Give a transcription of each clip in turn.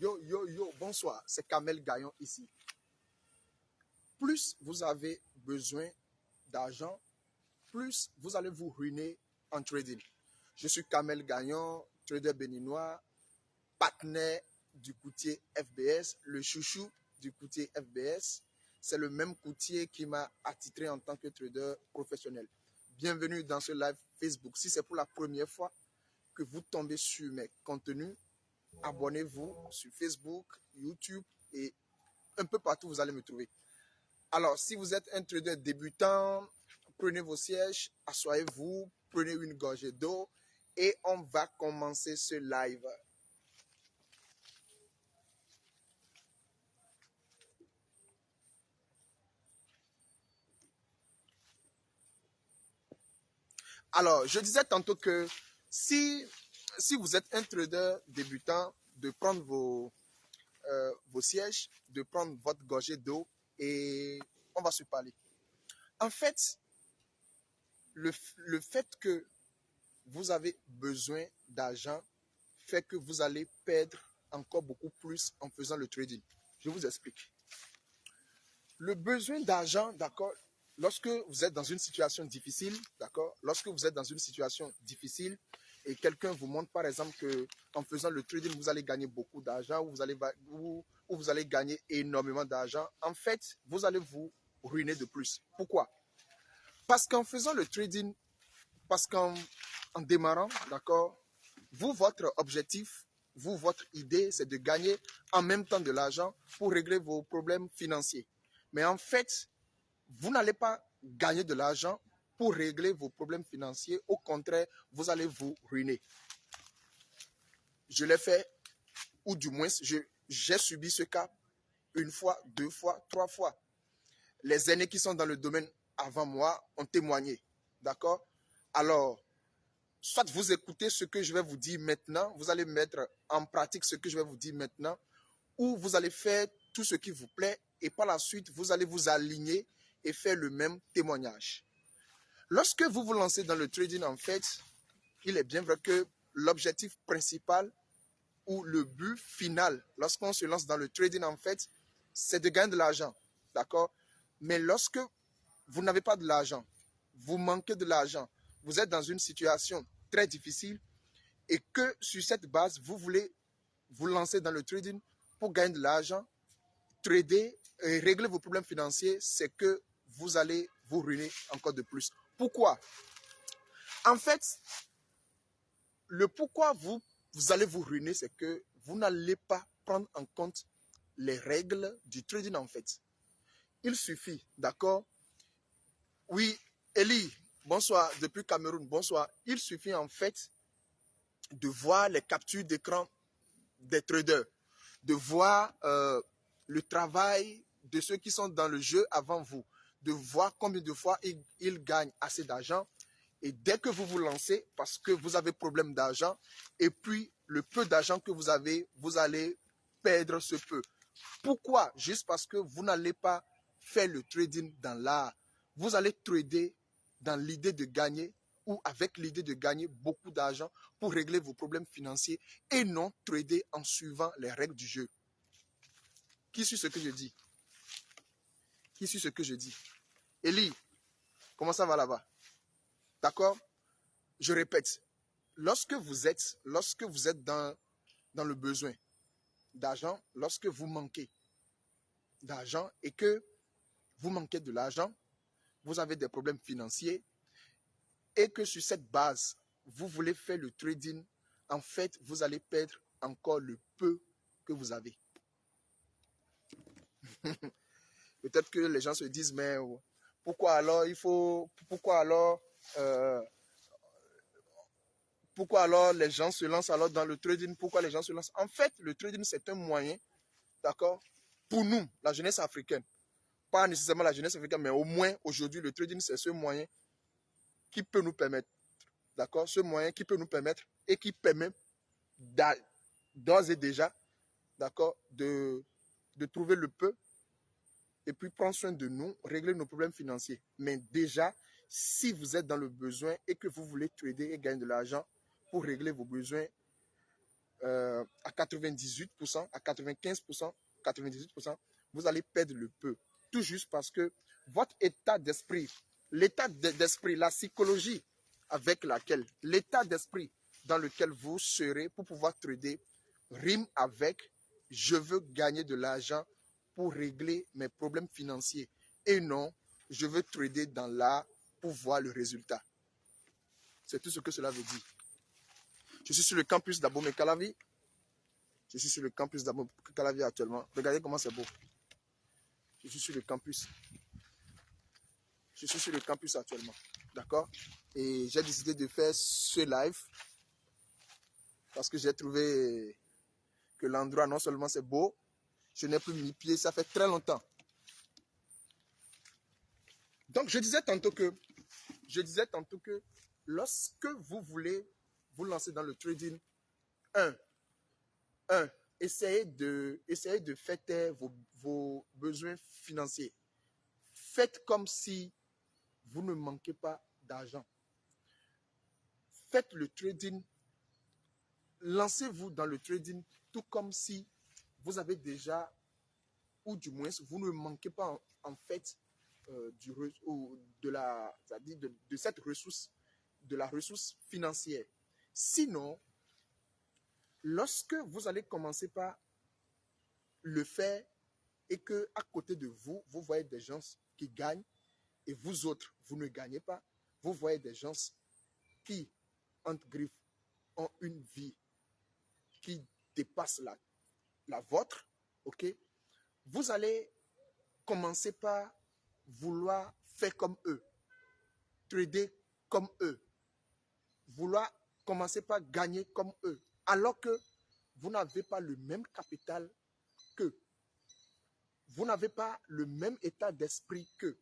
Yo, bonsoir, c'est Kamel Gaillon ici. Plus vous avez besoin d'argent, plus vous allez vous ruiner en trading. Je suis Kamel Gaillon, trader béninois, partenaire du courtier FBS, le chouchou du courtier FBS. C'est le même courtier qui m'a attitré en tant que trader professionnel. Bienvenue dans ce live Facebook. Si c'est pour la première fois que vous tombez sur mes contenus, abonnez-vous sur Facebook, YouTube et un peu partout vous allez me trouver. Alors, si vous êtes un trader débutant, prenez vos sièges, asseyez-vous, prenez une gorgée d'eau et on va commencer ce live. Alors, je disais tantôt que si vous êtes un trader débutant, de prendre vos sièges, de prendre votre gorgée d'eau et on va se parler. En fait, le fait que vous avez besoin d'argent fait que vous allez perdre encore beaucoup plus en faisant le trading. Je vous explique. Le besoin d'argent, d'accord, lorsque vous êtes dans une situation difficile, d'accord, lorsque vous êtes dans une situation difficile et quelqu'un vous montre par exemple que en faisant le trading, vous allez gagner beaucoup d'argent ou vous allez gagner énormément d'argent, en fait, vous allez vous ruiner de plus. Pourquoi? Parce qu'en faisant le trading, parce qu'en démarrant, d'accord, votre objectif, votre idée, c'est de gagner en même temps de l'argent pour régler vos problèmes financiers. Mais en fait, vous n'allez pas gagner de l'argent pour régler vos problèmes financiers. Au contraire, vous allez vous ruiner. Je l'ai fait, ou du moins, j'ai subi ce cas une fois, deux fois, trois fois. Les aînés qui sont dans le domaine avant moi ont témoigné. D'accord? Alors, soit vous écoutez ce que je vais vous dire maintenant, vous allez mettre en pratique ce que je vais vous dire maintenant, ou vous allez faire tout ce qui vous plaît et par la suite, vous allez vous aligner et faire le même témoignage. Lorsque vous vous lancez dans le trading, en fait, il est bien vrai que l'objectif principal ou le but final, lorsqu'on se lance dans le trading, en fait, c'est de gagner de l'argent. D'accord? Mais lorsque vous n'avez pas de l'argent, vous manquez de l'argent, vous êtes dans une situation très difficile et que sur cette base, vous voulez vous lancer dans le trading pour gagner de l'argent, trader et régler vos problèmes financiers, c'est que vous allez vous ruiner encore de plus. Pourquoi? En fait, le pourquoi vous allez vous ruiner, c'est que vous n'allez pas prendre en compte les règles du trading en fait. Il suffit, d'accord? Oui, Eli, bonsoir, depuis Cameroun, bonsoir. Il suffit en fait de voir les captures d'écran des traders, de voir le travail de ceux qui sont dans le jeu avant vous, de voir combien de fois ils gagnent assez d'argent. Et dès que vous vous lancez, parce que vous avez problème d'argent, et puis le peu d'argent que vous avez, vous allez perdre ce peu. Pourquoi? Juste parce que vous n'allez pas faire le trading dans l'art. Vous allez trader dans l'idée de gagner ou avec l'idée de gagner beaucoup d'argent pour régler vos problèmes financiers et non trader en suivant les règles du jeu. Qui suit ce que je dis? Qui suit ce que je dis? Eli, comment ça va là-bas? D'accord? Je répète, lorsque vous êtes dans le besoin d'argent, lorsque vous manquez d'argent et que vous manquez de l'argent, vous avez des problèmes financiers et que sur cette base, vous voulez faire le trading, en fait, vous allez perdre encore le peu que vous avez. Peut-être que les gens se disent, mais pourquoi alors pourquoi alors les gens se lancent alors dans le trading? Pourquoi les gens se lancent? En fait, le trading, c'est un moyen, d'accord, pour nous, la jeunesse africaine. Pas nécessairement la jeunesse africaine, mais au moins aujourd'hui, le trading, c'est ce moyen qui peut nous permettre, d'accord, ce moyen qui peut nous permettre et qui permet d'ores et déjà, d'accord, de trouver le peu et puis prendre soin de nous, régler nos problèmes financiers. Mais déjà, si vous êtes dans le besoin et que vous voulez trader et gagner de l'argent pour régler vos besoins à 98%, à 95%, 98%, vous allez perdre le peu. Tout juste parce que votre état d'esprit, l'état d'esprit, la psychologie avec laquelle, l'état d'esprit dans lequel vous serez pour pouvoir trader rime avec je veux gagner de l'argent pour régler mes problèmes financiers et non je veux trader dans l'art pour voir le résultat. C'est tout ce que cela veut dire. Je suis sur le campus d'Abomey Calavi. Je suis sur le campus d'Abomey Calavi actuellement. Regardez comment c'est beau. Je suis sur le campus. Je suis sur le campus actuellement. D'accord? Et j'ai décidé de faire ce live parce que j'ai trouvé que l'endroit non seulement c'est beau, je n'ai plus mis pied, ça fait très longtemps. Donc je disais tantôt que lorsque vous voulez vous lancer dans le trading, essayez de faire taire vos besoins financiers. Faites comme si vous ne manquez pas d'argent. Faites le trading. Lancez-vous dans le trading tout comme si vous avez déjà, ou du moins, vous ne manquez pas en fait de cette ressource, de la ressource financière. Sinon, lorsque vous allez commencer par le faire et que à côté de vous, vous voyez des gens qui gagnent et vous autres, vous ne gagnez pas, vous voyez des gens qui, entre griffes, ont une vie qui dépasse la vôtre, ok? Vous allez commencer par vouloir faire comme eux, trader comme eux, vouloir commencer par gagner comme eux, alors que vous n'avez pas le même capital qu'eux. Vous n'avez pas le même état d'esprit qu'eux.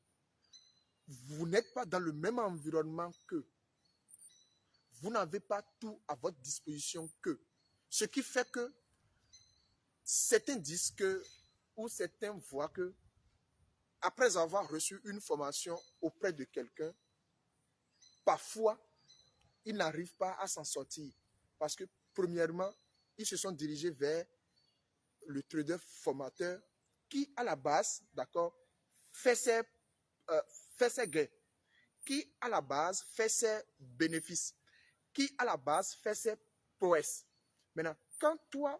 Vous n'êtes pas dans le même environnement qu'eux. Vous n'avez pas tout à votre disposition qu'eux. Ce qui fait que certains disent que, ou certains voient que, après avoir reçu une formation auprès de quelqu'un, parfois, ils n'arrivent pas à s'en sortir. Parce que, premièrement, ils se sont dirigés vers le trader formateur qui, à la base, d'accord, fait ses gains, qui, à la base, fait ses bénéfices, qui, à la base, fait ses prouesses. Maintenant, quand toi,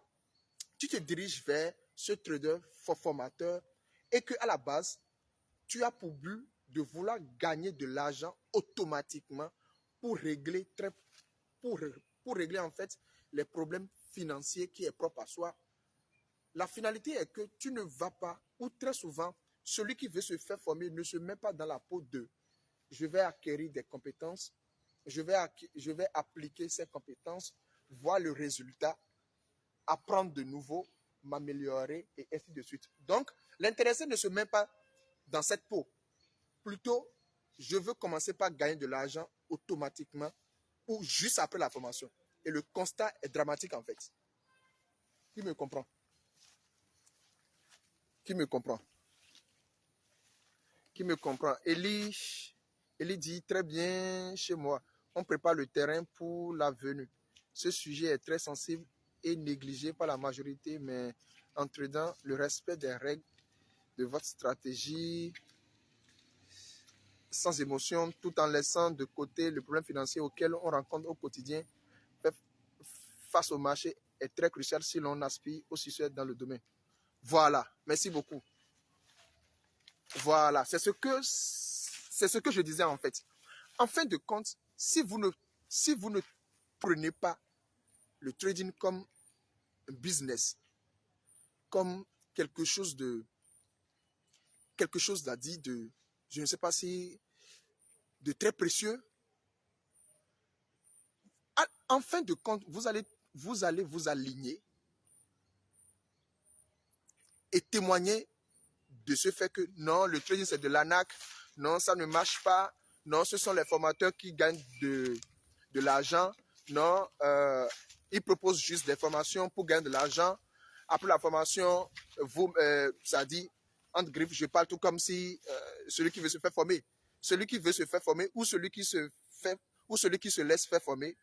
tu te diriges vers ce trader formateur et qu'à la base, tu as pour but de vouloir gagner de l'argent automatiquement pour régler en fait les problèmes financiers qui est propre à soi. La finalité est que tu ne vas pas, ou très souvent, celui qui veut se faire former ne se met pas dans la peau de je vais acquérir des compétences, je vais appliquer ces compétences, voir le résultat, apprendre de nouveau, m'améliorer et ainsi de suite. Donc, l'intéressé ne se met pas dans cette peau. Plutôt, je veux commencer par gagner de l'argent automatiquement ou juste après la formation. Et le constat est dramatique en fait. Qui me comprend? Qui me comprend? Qui me comprend? Elie dit très bien chez moi. On prépare le terrain pour la venue. Ce sujet est très sensible et négligé par la majorité, mais en tradant le respect des règles de votre stratégie sans émotion, tout en laissant de côté le problème financier auquel on rencontre au quotidien face au marché est très crucial si l'on aspire au succès dans le domaine. Voilà, merci beaucoup. Voilà, c'est ce que je disais en fait. En fin de compte, si vous ne prenez pas le trading comme un business, comme quelque chose d'à dire de, je ne sais pas si, de très précieux, en fin de compte, vous allez vous aligner et témoigner de ce fait que non, le trading c'est de l'arnaque, non, ça ne marche pas, non, ce sont les formateurs qui gagnent de l'argent, non, ils proposent juste des formations pour gagner de l'argent. Après la formation, ça dit, entre griffes, je parle tout comme si celui qui veut se faire former ou celui qui se laisse faire former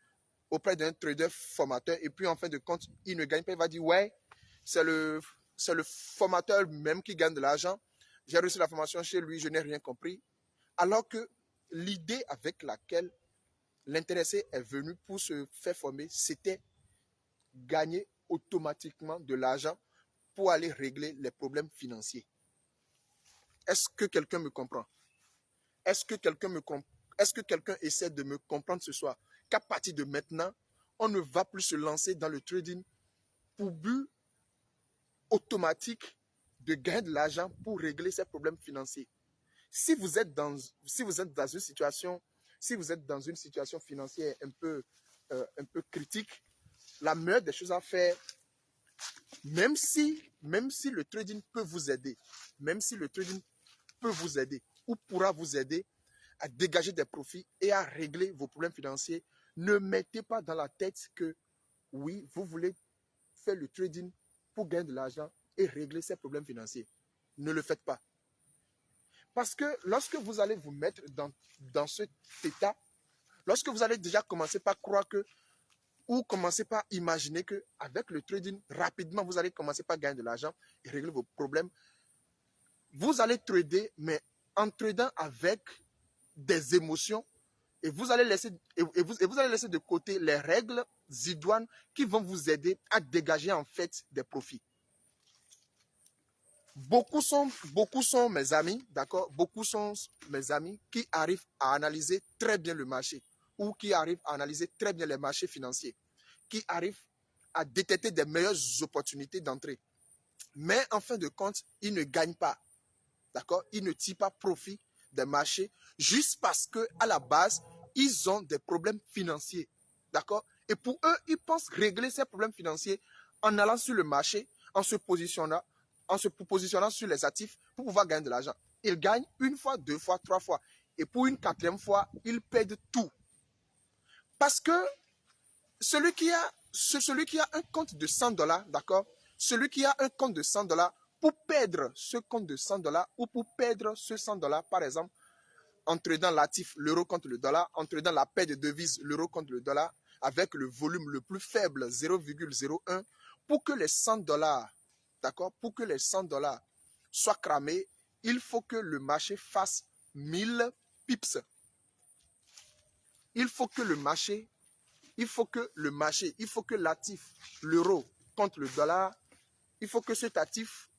auprès d'un trader formateur et puis en fin de compte, il ne gagne pas. Il va dire, ouais, c'est le formateur même qui gagne de l'argent. J'ai reçu la formation chez lui, je n'ai rien compris. Alors que l'idée avec laquelle l'intéressé est venu pour se faire former, c'était gagner automatiquement de l'argent pour aller régler les problèmes financiers. Est-ce que quelqu'un me comprend? Est-ce que quelqu'un essaie de me comprendre ce soir? Qu'à partir de maintenant, on ne va plus se lancer dans le trading pour but automatique de gagner de l'argent pour régler ses problèmes financiers. Si vous êtes dans une situation financière un peu critique, la meilleure des choses à faire, même si le trading peut vous aider, ou pourra vous aider à dégager des profits et à régler vos problèmes financiers, ne mettez pas dans la tête que oui, vous voulez faire le trading pour gagner de l'argent et régler ces problèmes financiers. Ne le faites pas. Parce que lorsque vous allez vous mettre dans cet état, lorsque vous allez déjà commencer par croire que, ou commencer par imaginer qu'avec le trading, rapidement, vous allez commencer par gagner de l'argent et régler vos problèmes, vous allez trader, mais en tradant avec des émotions, et vous allez laisser de côté les règles idoines qui vont vous aider à dégager en fait des profits. Beaucoup sont mes amis, d'accord? Beaucoup sont mes amis qui arrivent à analyser très bien le marché ou qui arrivent à analyser très bien les marchés financiers, qui arrivent à détecter des meilleures opportunités d'entrée. Mais en fin de compte, ils ne gagnent pas, d'accord? Ils ne tirent pas profit des marchés juste parce qu'à la base, ils ont des problèmes financiers, d'accord? Et pour eux, ils pensent régler ces problèmes financiers en allant sur le marché, en se positionnant sur les actifs pour pouvoir gagner de l'argent. Ils gagnent une fois, deux fois, trois fois. Et pour une quatrième fois, ils perdent tout. Parce que celui qui a un compte de 100 $, d'accord? Celui qui a un compte de 100 $, pour perdre ce compte de 100 $ ou pour perdre ce 100 $, par exemple, en tradant l'actif, l'euro contre le dollar, en tradant la paire de devises, l'euro contre le dollar, avec le volume le plus faible, 0,01, pour que les 100 $, d'accord, pour que les 100 $ soient cramés, il faut que le marché fasse 1000 pips. Il faut que l'actif, l'euro contre le dollar, il faut que cet actif,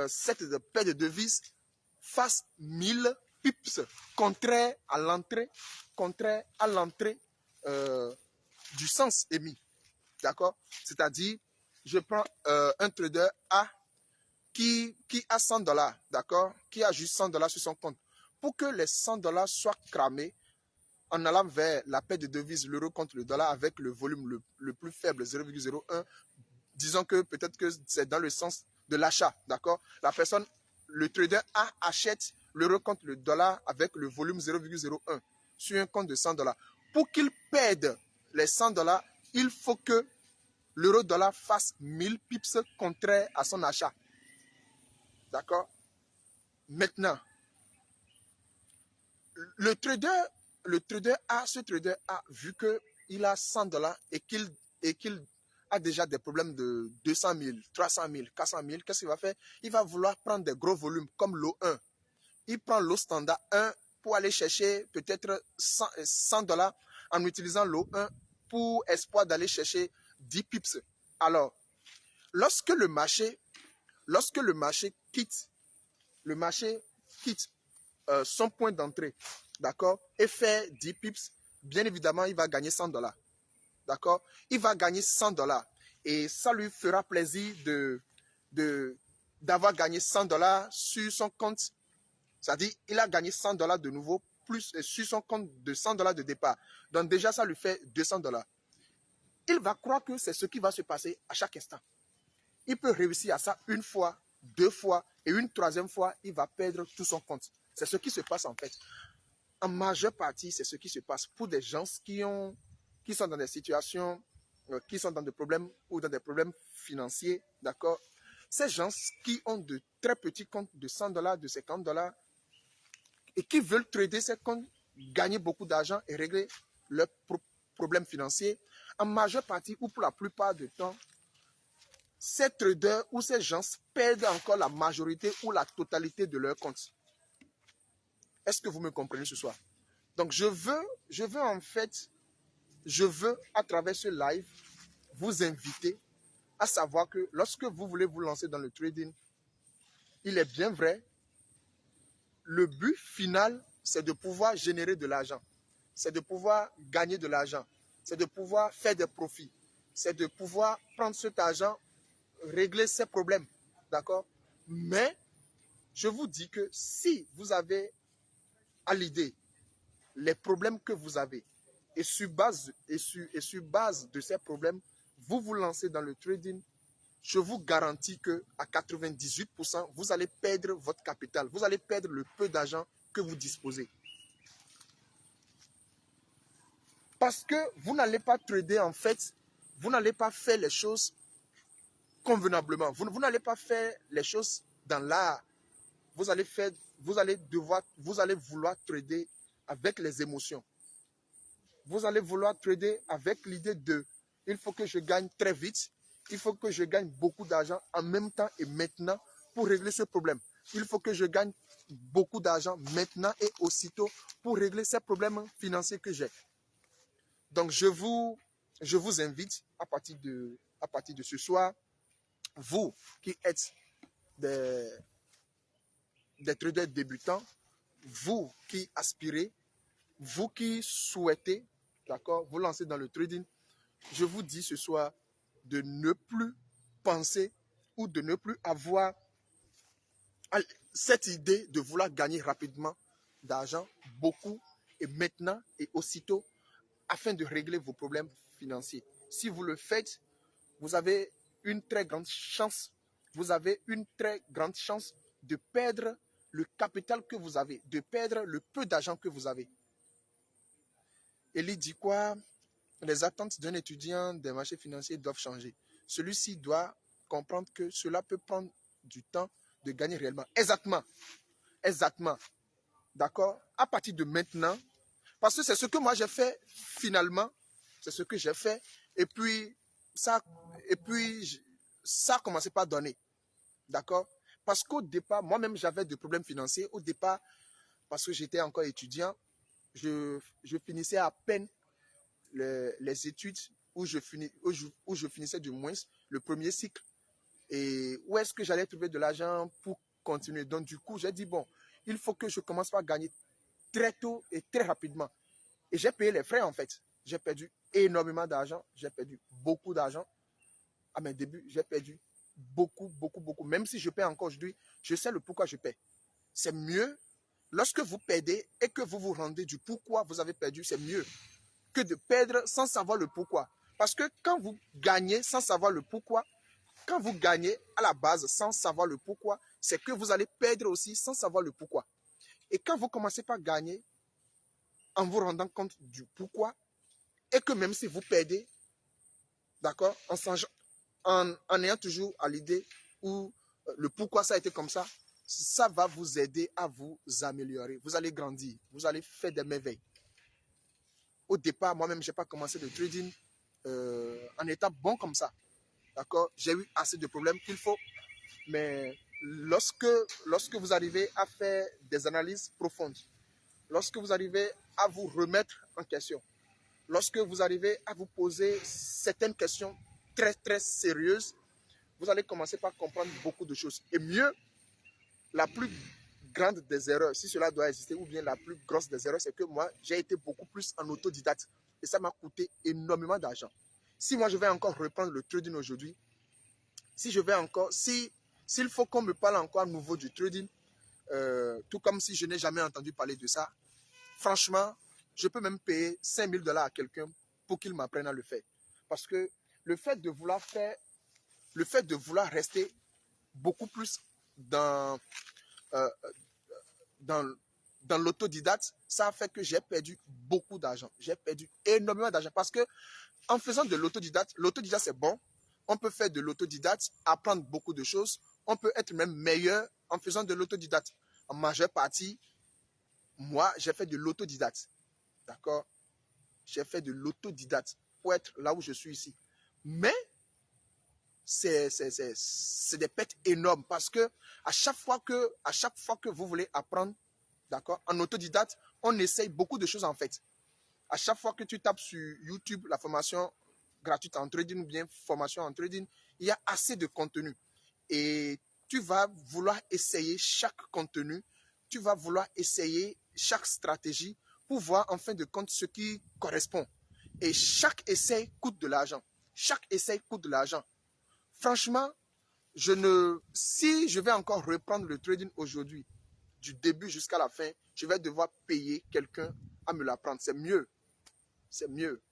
cette paire de devises fasse 1000 pips, contraire à l'entrée du sens émis. D'accord? C'est-à-dire, je prends un trader A qui a 100 $, d'accord? Qui a juste 100 $ sur son compte. Pour que les 100 $ soient cramés, en allant vers la paire de devises, l'euro contre le dollar, avec le volume le plus faible, 0,01, disons que peut-être que c'est dans le sens de l'achat, d'accord? Le trader A achète l'euro contre le dollar avec le volume 0,01 sur un compte de 100 $. Pour qu'il perde les 100 $, il faut que l'euro-dollar fasse 1000 pips contraire à son achat. D'accord? Maintenant, ce trader a vu qu'il a 100 $ et qu'il a déjà des problèmes de 200 000, 300 000, 400 000, qu'est-ce qu'il va faire? Il va vouloir prendre des gros volumes comme l'eau 1. Il prend l'eau standard 1 pour aller chercher peut-être 100 $ en utilisant l'eau 1 pour espoir d'aller chercher 10 pips. Alors, lorsque le marché quitte son point d'entrée, d'accord, et fait 10 pips, bien évidemment, il va gagner 100 $. D'accord? Il va gagner 100 $. Et ça lui fera plaisir d'avoir gagné 100 $ sur son compte. C'est-à-dire, il a gagné 100 $ de nouveau, plus sur son compte de 100 $ de départ. Donc déjà, ça lui fait 200 $. Il va croire que c'est ce qui va se passer à chaque instant. Il peut réussir à ça une fois, deux fois, et une troisième fois, il va perdre tout son compte. C'est ce qui se passe en fait. En majeure partie, c'est ce qui se passe pour des gens qui sont dans des situations, qui sont dans des problèmes ou dans des problèmes financiers, d'accord? Ces gens qui ont de très petits comptes de 100 $, de 50 $ et qui veulent trader ces comptes, gagner beaucoup d'argent et régler leurs problèmes financiers, en majeure partie ou pour la plupart du temps, ces traders ou ces gens perdent encore la majorité ou la totalité de leur compte. Est-ce que vous me comprenez ce soir? Donc, je veux en fait, à travers ce live, vous inviter à savoir que lorsque vous voulez vous lancer dans le trading, il est bien vrai, le but final, c'est de pouvoir générer de l'argent. C'est de pouvoir gagner de l'argent. C'est de pouvoir faire des profits. C'est de pouvoir prendre cet argent, régler ses problèmes. D'accord? Mais, je vous dis que si vous avez à l'idée les problèmes que vous avez, et sur base de ces problèmes, vous vous lancez dans le trading, je vous garantis qu'à 98%, vous allez perdre votre capital. Vous allez perdre le peu d'argent que vous disposez. Parce que vous n'allez pas trader, en fait, vous n'allez pas faire les choses convenablement. Vous n'allez pas faire les choses dans l'art. Vous allez vouloir trader avec les émotions. Vous allez vouloir trader avec l'idée de il faut que je gagne très vite, il faut que je gagne beaucoup d'argent en même temps et maintenant pour régler ce problème. Il faut que je gagne beaucoup d'argent maintenant et aussitôt pour régler ces problèmes financiers que j'ai. Donc, je vous invite à partir de ce soir, vous qui êtes des traders débutants, vous qui aspirez, vous qui souhaitez, d'accord, vous lancer dans le trading, je vous dis ce soir de ne plus penser ou de ne plus avoir cette idée de vouloir gagner rapidement d'argent, beaucoup, et maintenant et aussitôt, afin de régler vos problèmes financiers. Si vous le faites, vous avez une très grande chance, de perdre le capital que vous avez, de perdre le peu d'argent que vous avez. Elie dit quoi? Les attentes d'un étudiant des marchés financiers doivent changer. Celui-ci doit comprendre que cela peut prendre du temps de gagner réellement. Exactement. D'accord? À partir de maintenant, parce que c'est ce que moi j'ai fait finalement, c'est ce que j'ai fait, et puis ça a commencé par donner. D'accord? Parce qu'au départ, moi-même j'avais des problèmes financiers. Au départ, parce que j'étais encore étudiant, je finissais à peine les études où je finissais du moins le premier cycle. Et où est-ce que j'allais trouver de l'argent pour continuer? Donc du coup, j'ai dit, bon, il faut que je commence par gagner très tôt et très rapidement. Et j'ai payé les frais en fait. J'ai perdu énormément d'argent. J'ai perdu beaucoup d'argent. À mes débuts, j'ai perdu beaucoup. Même si je paie encore aujourd'hui, je sais le pourquoi je paie. C'est mieux, lorsque vous perdez et que vous vous rendez du pourquoi vous avez perdu, c'est mieux que de perdre sans savoir le pourquoi. Parce que quand vous gagnez sans savoir le pourquoi, quand vous gagnez à la base sans savoir le pourquoi, c'est que vous allez perdre aussi sans savoir le pourquoi. Et quand vous commencez par gagner en vous rendant compte du pourquoi, et que même si vous perdez, d'accord, en ayant toujours à l'idée où le pourquoi ça a été comme ça va vous aider à vous améliorer. Vous allez grandir, vous allez faire des merveilles. Au départ, moi-même, je n'ai pas commencé le trading en étant bon comme ça. D'accord? J'ai eu assez de problèmes qu'il faut. Mais lorsque vous arrivez à faire des analyses profondes, lorsque vous arrivez à vous remettre en question, lorsque vous arrivez à vous poser certaines questions très, très sérieuses, vous allez commencer par comprendre beaucoup de choses. Et mieux, la plus grande des erreurs, si cela doit exister, ou bien la plus grosse des erreurs, c'est que moi, j'ai été beaucoup plus en autodidacte. Et ça m'a coûté énormément d'argent. Si moi, je vais encore reprendre le trading aujourd'hui, s'il faut qu'on me parle encore à nouveau du trading, tout comme si je n'ai jamais entendu parler de ça, franchement, je peux même payer $5,000 à quelqu'un pour qu'il m'apprenne à le faire. Parce que le fait de vouloir rester beaucoup plus dans l'autodidacte, ça a fait que j'ai perdu beaucoup d'argent. J'ai perdu énormément d'argent parce que en faisant de l'autodidacte c'est bon. On peut faire de l'autodidacte, apprendre beaucoup de choses. On peut être même meilleur en faisant de l'autodidacte. En majeure partie, moi, j'ai fait de l'autodidacte. D'accord? j'ai fait de l'autodidacte pour être là où je suis ici. Mais c'est des pertes énormes parce que à chaque fois que vous voulez apprendre, d'accord, en autodidacte, on essaye beaucoup de choses en fait. À chaque fois que tu tapes sur YouTube la formation gratuite en trading ou bien formation en trading, il y a assez de contenu. Et tu vas vouloir essayer chaque contenu, tu vas vouloir essayer chaque stratégie pour voir en fin de compte ce qui correspond. Et chaque essai coûte de l'argent. Chaque essai coûte de l'argent. Franchement, si je vais encore reprendre le trading aujourd'hui, du début jusqu'à la fin, je vais devoir payer quelqu'un à me l'apprendre. C'est mieux. C'est mieux.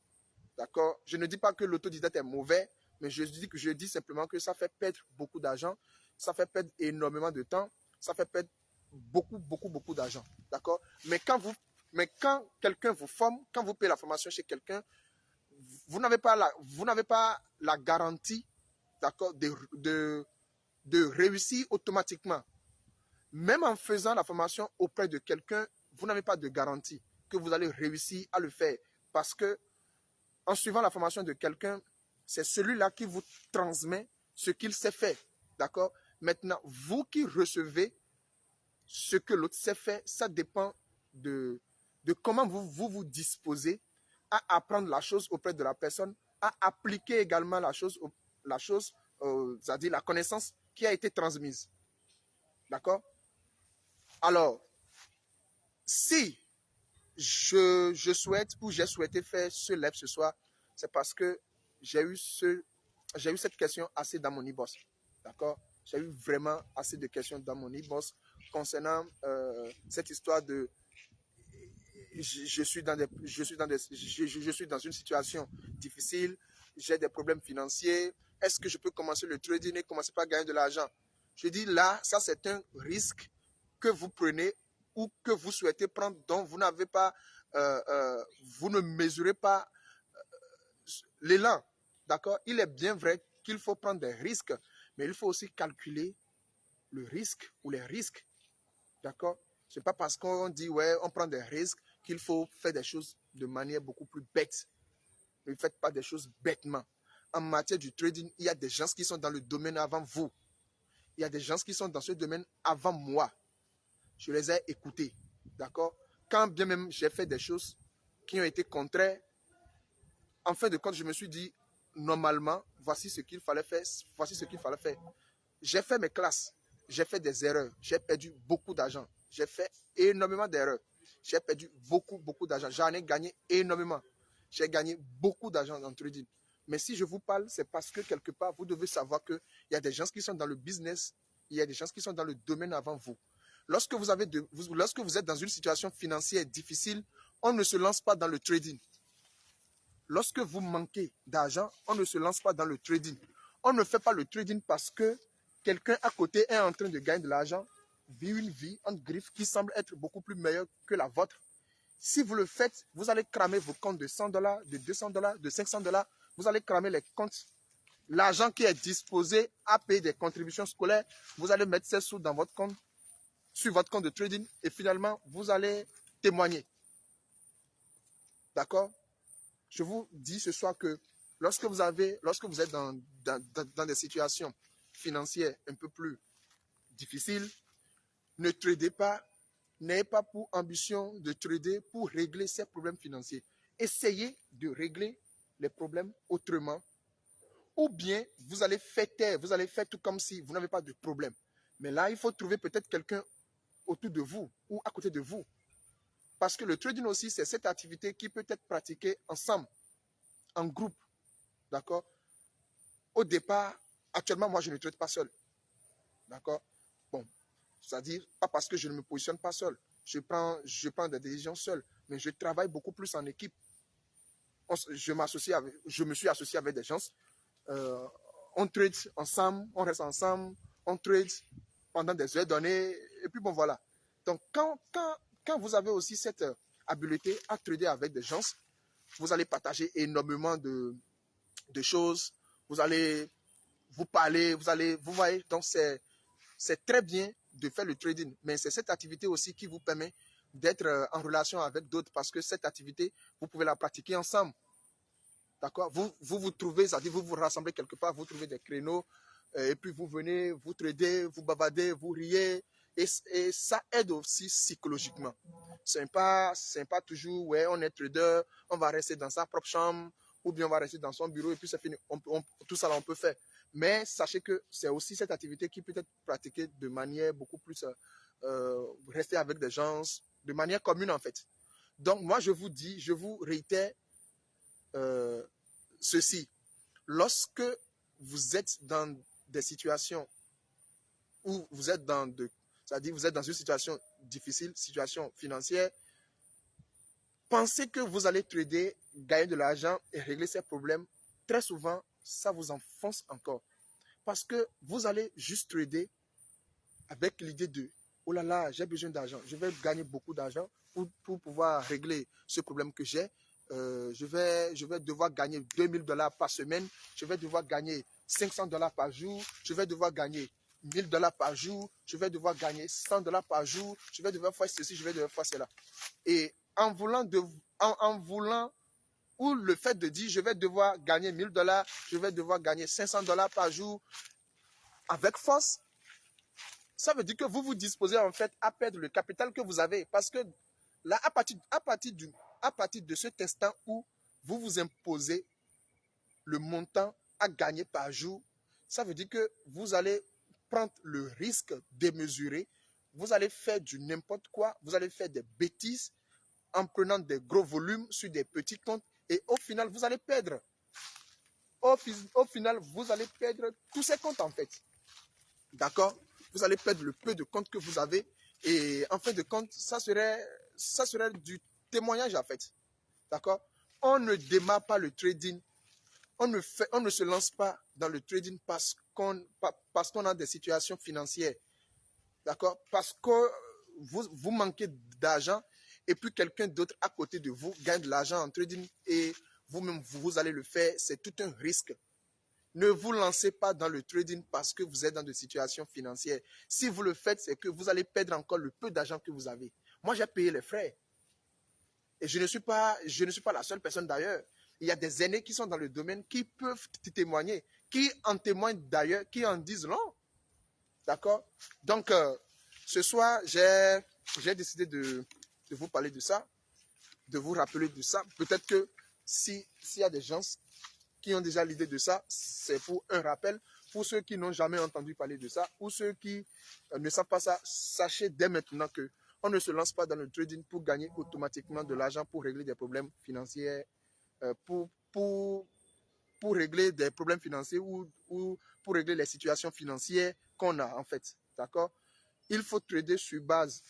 D'accord? Je ne dis pas que l'autodidacte est mauvais, mais je dis simplement que ça fait perdre beaucoup d'argent, ça fait perdre énormément de temps, ça fait perdre beaucoup d'argent. D'accord? Mais quand quelqu'un vous forme, quand vous payez la formation chez quelqu'un, vous n'avez pas la garantie, d'accord, de réussir automatiquement. Même en faisant la formation auprès de quelqu'un, vous n'avez pas de garantie que vous allez réussir à le faire. Parce que en suivant la formation de quelqu'un, c'est celui-là qui vous transmet ce qu'il sait faire. D'accord? Maintenant, vous qui recevez ce que l'autre sait faire, ça dépend de comment vous disposez à apprendre la chose auprès de la personne, à appliquer également la chose, c'est-à-dire la connaissance qui a été transmise. D'accord? Alors, si je souhaite ou j'ai souhaité faire ce live ce soir, c'est parce que j'ai eu cette question assez dans mon e-boss. D'accord? J'ai eu vraiment assez de questions dans mon e-boss concernant cette histoire de je suis dans une situation difficile, j'ai des problèmes financiers, est-ce que je peux commencer le trading et commencer par gagner de l'argent? Je dis là, ça c'est un risque que vous prenez ou que vous souhaitez prendre dont vous n'avez pas, vous ne mesurez pas l'élan. D'accord? Il est bien vrai qu'il faut prendre des risques, mais il faut aussi calculer le risque ou les risques. D'accord? Ce n'est pas parce qu'on dit, ouais, on prend des risques qu'il faut faire des choses de manière beaucoup plus bête. Ne faites pas des choses bêtement. En matière du trading, il y a des gens qui sont dans le domaine avant vous. Il y a des gens qui sont dans ce domaine avant moi. Je les ai écoutés. D'accord? Quand bien même j'ai fait des choses qui ont été contraires, en fin de compte, je me suis dit, normalement, voici ce qu'il fallait faire. Voici ce qu'il fallait faire. J'ai fait mes classes. J'ai fait des erreurs. J'ai perdu beaucoup d'argent. J'ai fait énormément d'erreurs. J'ai perdu beaucoup d'argent. J'en ai gagné énormément. J'ai gagné beaucoup d'argent dans le trading. Mais si je vous parle, c'est parce que quelque part, vous devez savoir qu'il y a des gens qui sont dans le business, il y a des gens qui sont dans le domaine avant vous. Lorsque vous êtes dans une situation financière difficile, on ne se lance pas dans le trading. Lorsque vous manquez d'argent, on ne se lance pas dans le trading. On ne fait pas le trading parce que quelqu'un à côté est en train de gagner de l'argent, vit une vie en griffe qui semble être beaucoup plus meilleure que la vôtre. Si vous le faites, vous allez cramer vos comptes de $100, de $200, de $500. Vous allez cramer les comptes. L'argent qui est disposé à payer des contributions scolaires, vous allez mettre ces sous dans votre compte, sur votre compte de trading, et finalement, vous allez témoigner. D'accord? Je vous dis ce soir que lorsque vous êtes dans des situations financières un peu plus difficiles, ne tradez pas, n'ayez pas pour ambition de trader pour régler ces problèmes financiers. Essayez de régler les problèmes autrement, ou bien vous allez faire taire, vous allez faire tout comme si vous n'avez pas de problème. Mais là, il faut trouver peut-être quelqu'un autour de vous ou à côté de vous. Parce que le trading aussi, c'est cette activité qui peut être pratiquée ensemble, en groupe. D'accord? Au départ, actuellement, moi, je ne trade pas seul. D'accord? Bon, c'est-à-dire, pas parce que je ne me positionne pas seul. Je prends des décisions seul, mais je travaille beaucoup plus en équipe. Je me suis associé avec des gens. On trade ensemble, on reste ensemble, on trade pendant des heures données, et puis bon, voilà. Donc, quand vous avez aussi cette habileté à trader avec des gens, vous allez partager énormément de choses, vous allez vous parler, vous voyez, donc c'est très bien de faire le trading, mais c'est cette activité aussi qui vous permet d'être en relation avec d'autres parce que cette activité, vous pouvez la pratiquer ensemble. D'accord? Vous trouvez, c'est-à-dire vous vous rassemblez quelque part, vous trouvez des créneaux, et puis vous venez, vous tradez, vous bavardez, vous riez, et ça aide aussi psychologiquement. C'est pas toujours, ouais, on est trader, on va rester dans sa propre chambre, ou bien on va rester dans son bureau, et puis c'est fini. Tout ça, là, on peut faire. Mais sachez que c'est aussi cette activité qui peut être pratiquée de manière beaucoup plus, rester avec des gens, de manière commune, en fait. Donc, moi, je vous dis, je vous réitère, ceci. Lorsque vous êtes dans des situations où vous êtes c'est-à-dire vous êtes dans une situation difficile, situation financière, pensez que vous allez trader, gagner de l'argent et régler ces problèmes. Très souvent, ça vous enfonce encore. Parce que vous allez juste trader avec l'idée de « Oh là là, j'ai besoin d'argent, je vais gagner beaucoup d'argent pour pouvoir régler ce problème que j'ai. Je vais devoir gagner $2000 par semaine, je vais devoir gagner $500 par jour, je vais devoir gagner $1000 par jour, je vais devoir gagner $100 par jour, je vais devoir faire ceci, je vais devoir faire cela. » Et en voulant, ou le fait de dire je vais devoir gagner $1000, je vais devoir gagner $500 par jour avec force, ça veut dire que vous vous disposez en fait à perdre le capital que vous avez. Parce que là, à partir de cet instant où vous vous imposez le montant à gagner par jour, ça veut dire que vous allez prendre le risque démesuré, vous allez faire du n'importe quoi, vous allez faire des bêtises en prenant des gros volumes sur des petits comptes et au final, vous allez perdre. Au final, vous allez perdre tous ces comptes en fait. D'accord? Vous allez perdre le peu de comptes que vous avez et en fin de compte, ça serait du témoignage en fait. D'accord? On ne démarre pas le trading, on ne se lance pas dans le trading parce qu'on a des situations financières. D'accord? Parce que vous manquez d'argent et puis quelqu'un d'autre à côté de vous gagne de l'argent en trading et vous-même vous allez le faire, c'est tout un risque. Ne vous lancez pas dans le trading parce que vous êtes dans des situations financières. Si vous le faites, c'est que vous allez perdre encore le peu d'argent que vous avez. Moi, j'ai payé les frais. Et je ne suis pas la seule personne d'ailleurs. Il y a des aînés qui sont dans le domaine qui peuvent témoigner, qui en témoignent d'ailleurs, qui en disent non. D'accord? Donc, ce soir, j'ai décidé de vous parler de ça, de vous rappeler de ça. Peut-être que s'il y a des gens qui ont déjà l'idée de ça, c'est pour un rappel. Pour ceux qui n'ont jamais entendu parler de ça, ou ceux qui ne savent pas ça, sachez dès maintenant que on ne se lance pas dans le trading pour gagner automatiquement de l'argent, pour régler des problèmes financiers, pour régler des problèmes financiers ou pour régler les situations financières qu'on a en fait. D'accord? Il faut trader sur base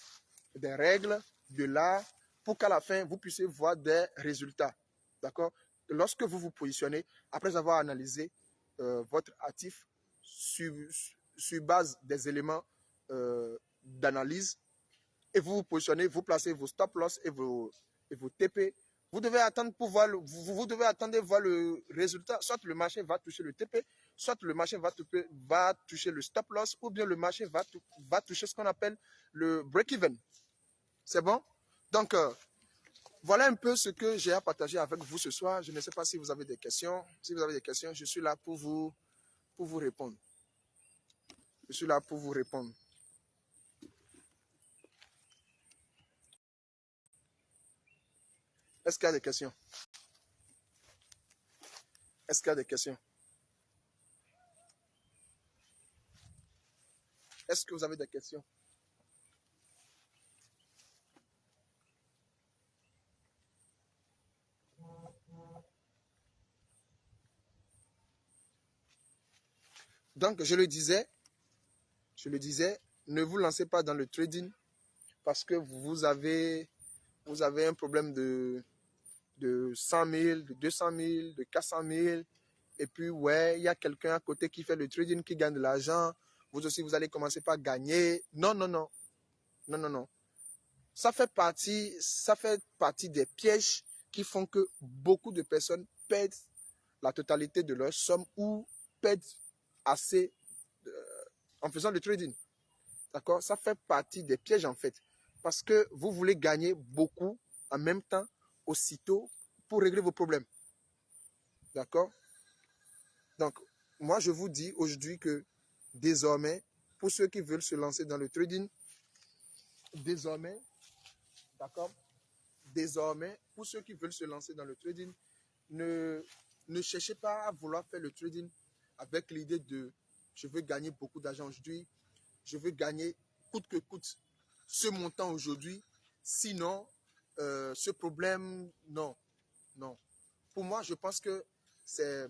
des règles, de l'art, pour qu'à la fin, vous puissiez voir des résultats. D'accord? Lorsque vous vous positionnez, après avoir analysé votre actif sur base des éléments d'analyse, et vous vous positionnez, vous placez vos stop loss et vos TP, vous devez attendre pour voir vous devez attendre voir le résultat. Soit le marché va toucher le TP, soit le marché va toucher le stop loss, ou bien le marché va toucher ce qu'on appelle le break-even. C'est bon? Donc, voilà un peu ce que j'ai à partager avec vous ce soir. Je ne sais pas si vous avez des questions. Si vous avez des questions, je suis là pour vous répondre. Je suis là pour vous répondre. Est-ce qu'il y a des questions? Est-ce qu'il y a des questions? Est-ce que vous avez des questions? Donc, je le disais, ne vous lancez pas dans le trading parce que vous avez un problème de 100 000, de 200 000, de 400 000. Et puis, ouais, il y a quelqu'un à côté qui fait le trading, qui gagne de l'argent. Vous aussi, vous allez commencer par gagner. Non, non, non. Non, non, non. Ça fait partie des pièges qui font que beaucoup de personnes perdent la totalité de leur somme ou perdent assez en faisant le trading. D'accord? Ça fait partie des pièges en fait. parce que vous voulez gagner beaucoup en même temps, aussitôt, pour régler vos problèmes. D'accord? Donc, moi, je vous dis aujourd'hui que désormais, pour ceux qui veulent se lancer dans le trading, désormais, d'accord? Désormais, pour ceux qui veulent se lancer dans le trading, ne cherchez pas à vouloir faire le trading avec l'idée de je veux gagner beaucoup d'argent aujourd'hui, je veux gagner coûte que coûte ce montant aujourd'hui, sinon ce problème, non, non. Pour moi, je pense que c'est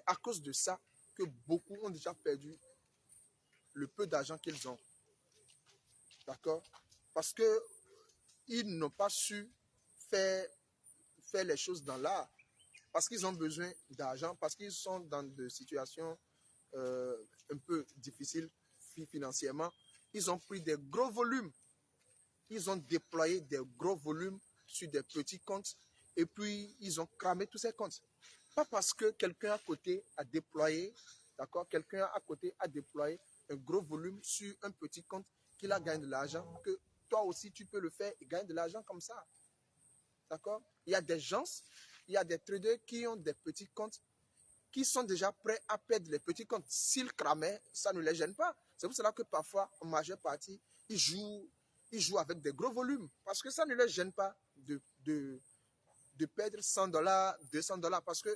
à cause de ça que beaucoup ont déjà perdu le peu d'argent qu'ils ont. D'accord? Parce qu'ils n'ont pas su faire les choses dans l'art. Parce qu'ils ont besoin d'argent, parce qu'ils sont dans des situations un peu difficiles financièrement. Ils ont pris des gros volumes. Ils ont déployé des gros volumes sur des petits comptes et puis ils ont cramé tous ces comptes. Pas parce que quelqu'un à côté a déployé, d'accord, quelqu'un à côté a déployé un gros volume sur un petit compte qu'il a gagné de l'argent, que toi aussi tu peux le faire et gagner de l'argent comme ça. D'accord? Il y a des gens, il y a des traders qui ont des petits comptes qui sont déjà prêts à perdre les petits comptes. S'ils cramaient, ça ne les gêne pas. C'est pour cela que parfois, en majeure partie, ils jouent avec des gros volumes parce que ça ne les gêne pas de perdre $100, $200 parce que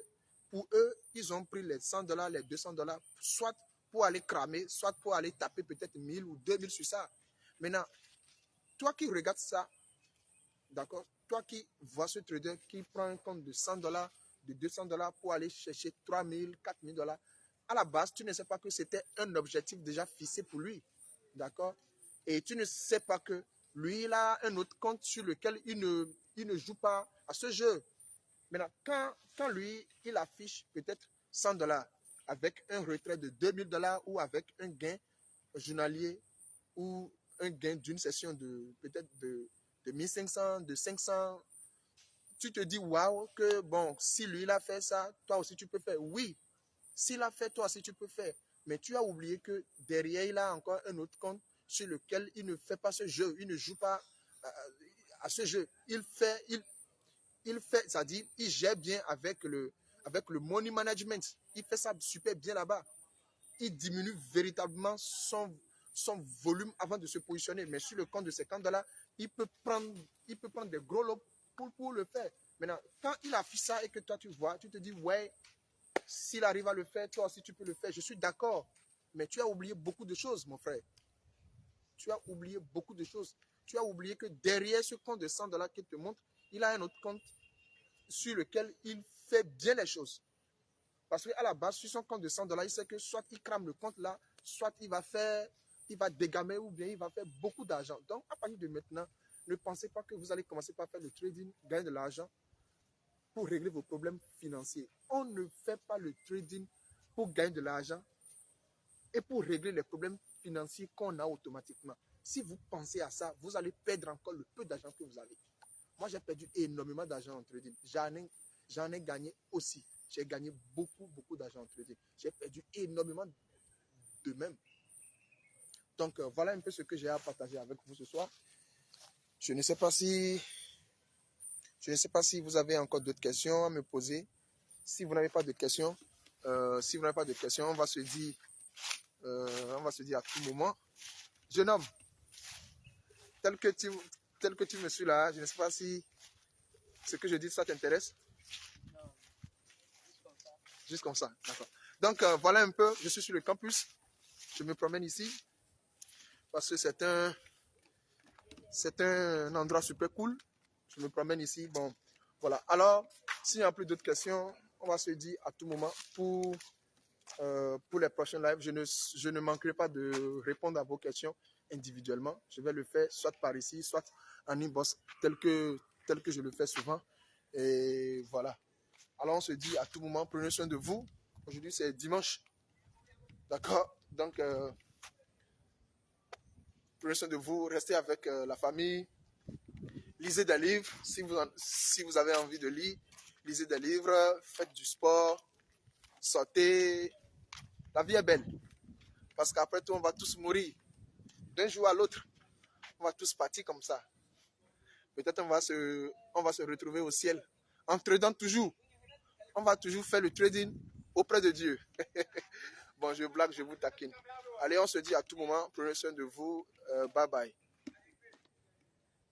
pour eux, ils ont pris les $100, les $200, soit pour aller cramer, soit pour aller taper peut-être 1000 ou 2000 sur ça. Maintenant, toi qui regardes ça, d'accord, toi qui vois ce trader qui prend un compte de $100, de $200 pour aller chercher 3000, 4000 $, à la base, tu ne sais pas que c'était un objectif déjà fixé pour lui. D'accord? Et tu ne sais pas que lui, il a un autre compte sur lequel il ne joue pas à ce jeu. Maintenant, quand lui, il affiche peut-être $100 avec un retrait de 2000 $ ou avec un gain journalier ou un gain d'une session de peut-être de 1500, de 500, tu te dis waouh, que bon, si lui il a fait ça, toi aussi tu peux faire. Oui, s'il a fait, toi aussi tu peux faire. Mais tu as oublié que derrière, il a encore un autre compte sur lequel il ne fait pas ce jeu, il ne joue pas à ce jeu. Il fait, c'est-à-dire, il gère bien avec le money management. Il fait ça super bien là-bas. Il diminue véritablement son volume avant de se positionner. Mais sur le compte de ces comptes-là, il peut prendre des gros lots pour le faire. Maintenant, quand il affiche ça et que toi tu vois, tu te dis, ouais, s'il arrive à le faire, toi aussi tu peux le faire. Je suis d'accord. Mais tu as oublié beaucoup de choses, mon frère. Tu as oublié beaucoup de choses. Tu as oublié que derrière ce compte de 100 $ qu'il te montre, il a un autre compte sur lequel il fait bien les choses. Parce qu'à la base, sur son compte de 100 $, il sait que soit il crame le compte là, soit il va dégamer ou bien il va faire beaucoup d'argent. Donc, à partir de maintenant, ne pensez pas que vous allez commencer par faire le trading, gagner de l'argent pour régler vos problèmes financiers. On ne fait pas le trading pour gagner de l'argent et pour régler les problèmes financiers qu'on a automatiquement. Si vous pensez à ça, vous allez perdre encore le peu d'argent que vous avez. Moi, j'ai perdu énormément d'argent en trading. J'en ai gagné aussi. J'ai gagné beaucoup, beaucoup d'argent en trading. J'ai perdu énormément de même. Donc, voilà un peu ce que j'ai à partager avec vous ce soir. Je ne sais pas si vous avez encore d'autres questions à me poser. Si vous n'avez pas de questions, on va se dire à tout moment. Jeune homme, tel que tu me suis là, je ne sais pas si ce que je dis, ça t'intéresse. Non, juste comme ça, d'accord. Donc, voilà un peu, je suis sur le campus. Je me promène ici parce que c'est un endroit super cool. Je me promène ici. Bon, voilà. Alors, s'il n'y a plus d'autres questions, on va se dire à tout moment pour les prochains lives. Je ne manquerai pas de répondre à vos questions individuellement. Je vais le faire soit par ici, soit en inbox, tel que je le fais souvent. Et voilà. Alors, on se dit à tout moment, prenez soin de vous. Aujourd'hui, c'est dimanche. D'accord? Donc, prenez soin de vous, restez avec la famille, lisez des livres si vous avez envie de lire, lisez des livres, faites du sport, sortez. La vie est belle parce qu'après tout, on va tous mourir d'un jour à l'autre. On va tous partir comme ça. Peut-être on va se retrouver au ciel. En tradant toujours. On va toujours faire le trading auprès de Dieu. Bon, je blague, je vous taquine. Allez, on se dit à tout moment. Prenez soin de vous. Bye bye.